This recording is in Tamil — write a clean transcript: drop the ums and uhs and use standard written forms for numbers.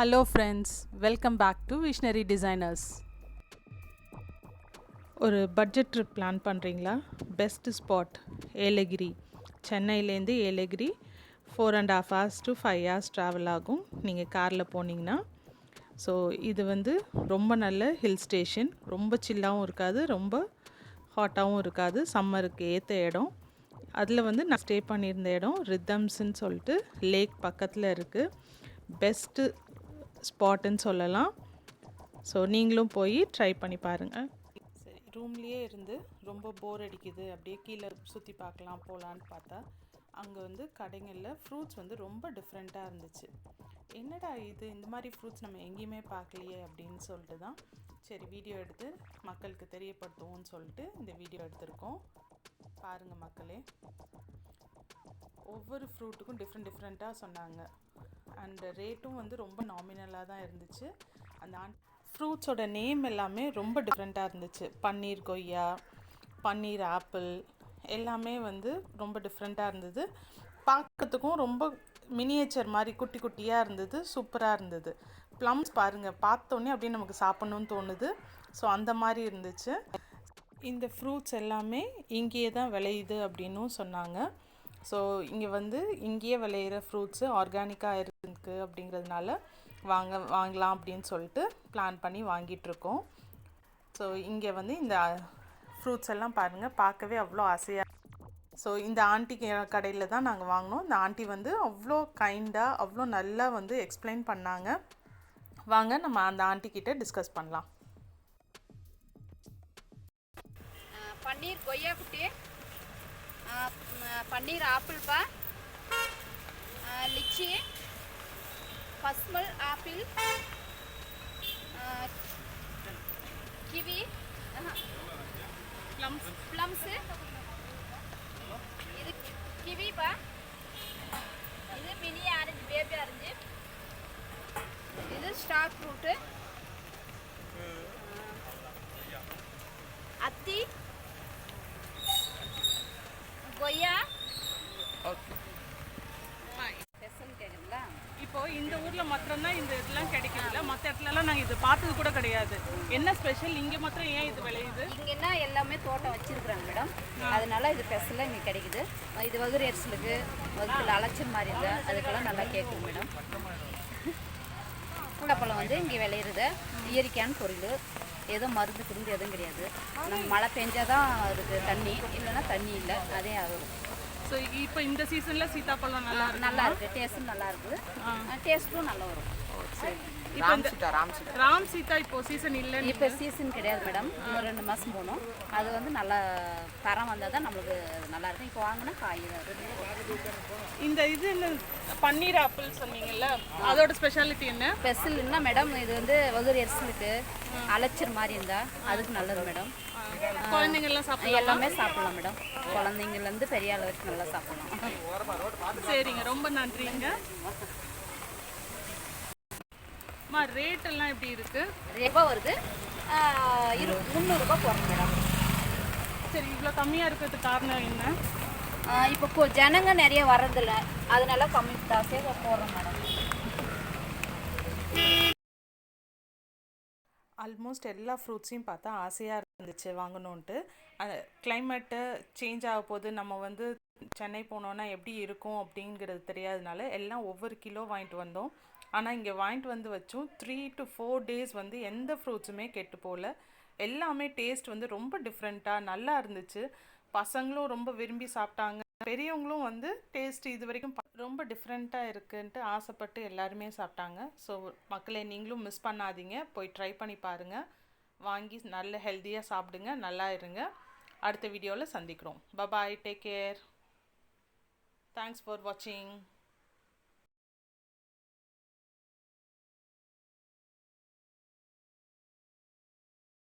Hello friends, welcome back to Visionary Designers. ஒரு பட்ஜெட் ட்ரிப் பிளான் பண்ணுறீங்களா? Best spot Yelagiri. சென்னையிலேருந்து Yelagiri 4.5 hours to 5 hours travel ஆகும் நீங்கள் காரில் போனீங்கன்னா. ஸோ இது ரொம்ப நல்ல ஹில் ஸ்டேஷன். ரொம்ப சில்லாகவும் இருக்காது, ரொம்ப ஹாட்டாகவும் இருக்காது. சம்மருக்கு ஏற்ற இடம். அதில் நான் ஸ்டே பண்ணியிருந்த இடம் ரிதம்ஸ்ன்னு சொல்லிட்டு லேக் பக்கத்தில் இருக்குது. பெஸ்ட்டு ஸ்பாட்டுன்னு சொல்லலாம். ஸோ நீங்களும் போய் ட்ரை பண்ணி பாருங்கள். சரி, ரூம்லேயே இருந்து ரொம்ப போர் அடிக்குது, அப்படியே கீழே சுற்றி பார்க்கலாம் போகலான்னு பார்த்தா அங்கே கடைங்களில் ஃப்ரூட்ஸ் ரொம்ப டிஃப்ரெண்ட்டாக இருந்துச்சு. என்னடா இது, இந்த மாதிரி ஃப்ரூட்ஸ் நம்ம எங்கேயுமே பார்க்கலையே அப்படின்னு சொல்லிட்டு தான் சரி வீடியோ எடுத்து மக்களுக்கு தெரியப்படுத்துவோம்னு சொல்லிட்டு இந்த வீடியோ எடுத்திருக்கோம். பாருங்கள் மக்களே, ஒவ்வொரு ஃப்ரூட்டுக்கும் டிஃப்ரெண்ட்டாக சொன்னாங்க. அண்ட் ரேட்டும் ரொம்ப நாமினலாக தான் இருந்துச்சு. அந்த ஃப்ரூட்ஸோட நேம் எல்லாமே ரொம்ப டிஃப்ரெண்ட்டாக இருந்துச்சு. பன்னீர் கொய்யா, பன்னீர் ஆப்பிள் எல்லாமே ரொம்ப டிஃப்ரெண்ட்டாக இருந்தது. பார்க்கறதுக்கும் ரொம்ப மினியேச்சர் மாதிரி குட்டி குட்டியாக இருந்தது. சூப்பராக இருந்தது. ப்ளம்ஸ் பாருங்கள், பார்த்தோன்னே அப்படியே நமக்கு சாப்பிட்ணுன்னு தோணுது. ஸோ அந்த மாதிரி இருந்துச்சு. இந்த ஃப்ரூட்ஸ் எல்லாமே இங்கேயே தான் விளையுது அப்படின்னும் சொன்னாங்க. ஸோ இங்கே இங்கேயே விளையிற ஃப்ரூட்ஸு ஆர்கானிக்காக இருக்குது அப்படிங்கிறதுனால வாங்கலாம் அப்படின்னு சொல்லிட்டு பிளான் பண்ணி வாங்கிட்டுருக்கோம். ஸோ இங்கே இந்த ஃப்ரூட்ஸ் எல்லாம் பாருங்கள், பார்க்கவே அவ்வளோ ஆசையாக. ஸோ இந்த ஆண்டி கடையில் தான் நாங்கள் வாங்கினோம். இந்த ஆண்டி அவ்வளோ கைண்டாக அவ்வளோ நல்லா எக்ஸ்பிளைன் பண்ணாங்க. வாங்க நம்ம அந்த ஆண்டிக்கிட்ட டிஸ்கஸ் பண்ணலாம். பன்னீர் கொய்யா குட்டி, பன்னீர் ஆப்பிள் பா, லிச்சி, பஸ்மல் ஆப்பிள், கிவி, ப்ளம்ஸு, இது கிவி பா, இது மினி ஆரஞ்சு, பேபி ஆரஞ்சு, இது ஸ்டார் ஃப்ரூட்டு, அத்தி, கொய்யா. ஓகே, கேட்குதுங்களா? இப்போ இந்த ஊரில் மாத்திரம்தான் இந்த இதெல்லாம் கிடைக்குதுல்ல, மற்ற இடத்துலலாம் நாங்கள் இது பார்த்தது கூட கிடையாது. என்ன ஸ்பெஷல் இங்கே மாத்திரம் ஏன் இது விளையுது? இங்கன்னா எல்லாமே தோட்டம் வச்சிருக்குறாங்க மேடம், அதனால இது ஸ்பெஷலாக இங்கே கிடைக்குது. இது வகுறு எரிசலுக்கு வகுத்தில் அலைச்சல் மாதிரி இல்லை, அதுக்கெல்லாம் நல்லா கேட்குது மேடம். கூடப்பழம் இங்கே விளையிறது இயற்கையான பொருள், ஏதோ மருந்து குருந்து எதுவும் கிடையாது. நம்ம மழை பெஞ்சாதான் அதுக்கு தண்ணி, இல்லைன்னா தண்ணி இல்லை, அதே ஆகும். ஸோ இப்போ இந்த சீசனில் சீத்தாப்பழம் நல்லா இருக்குது, டேஸ்ட்டும் நல்லா இருக்குது, டேஸ்ட்டும் நல்லா வரும். இப்போ ராம் சீதா இப்போ சீசன் இல்லை, இப்போ சீசன் கிடையாது மேடம். இன்னும் 2 மாதம் போகணும். அது நல்லா தரம் வந்தால் தான் நம்மளுக்கு நல்லாயிருக்கும். இப்போ வாங்கினா காய் இந்த இது என்ன பன்னீர் ஆப்பிள் சொன்னீங்கல்ல, அதோட ஸ்பெஷாலிட்டி என்ன? ஸ்பெஷல்னா மேடம், இது வகுறு எரிசலுக்கு அலைச்சல் மாதிரி இருந்தால் அதுக்கு நல்லது மேடம். குழந்தைங்கள்லாம் சாப்பிடலாம், எல்லாமே சாப்பிடலாம் மேடம். குழந்தைங்கள்லேருந்து பெரிய ஆள் வரைக்கும் நல்லா சாப்பிடலாம். சரிங்க, ரொம்ப நன்றிங்க. ரேட் எல்லாம் எப்படி இருக்கு? ரூபா வருது, 300 ரூபாய் போடுறோம் மேடம். சரி, இவ்வளோ கம்மியாக இருக்கிறதுக்கு காரணம் என்ன? இப்போ ஜனங்க நிறைய வர்றதில்ல, அதனால கம்மி ஜாஸ்தியாக போடுறோம் மேடம். ஆல்மோஸ்ட் எல்லா ஃப்ரூட்ஸையும் பார்த்தா ஆசையாக இருந்துச்சு வாங்கணுன்ட்டு. கிளைமேட்டு சேஞ்ச் ஆக போது, நம்ம சென்னை போனோன்னா எப்படி இருக்கும் அப்படிங்கிறது தெரியாதனால எல்லாம் ஒவ்வொரு கிலோ வாங்கிட்டு வந்தோம். ஆனால் இங்கே வாங்கிட்டு வச்சோம் 3 to 4 days எந்த ஃப்ரூட்ஸுமே கெட்டு போகல. எல்லாமே டேஸ்ட் ரொம்ப டிஃப்ரெண்ட்டாக நல்லா இருந்துச்சு. பசங்களும் ரொம்ப விரும்பி சாப்பிட்டாங்க. பெரியவங்களும் டேஸ்ட் இது வரைக்கும் ரொம்ப டிஃப்ரெண்ட்டாக இருக்குன்ட்டு ஆசைப்பட்டு எல்லாருமே சாப்பிட்டாங்க. ஸோ மக்களே, நீங்களும் மிஸ் பண்ணாதீங்க, போய் ட்ரை பண்ணி பாருங்கள். வாங்கி நல்ல ஹெல்த்தியாக சாப்பிடுங்க, நல்லா இருங்க. அடுத்த வீடியோவில் சந்திக்கிறோம். பாய், டேக் கேர். தேங்க்ஸ் ஃபார் வாட்சிங்.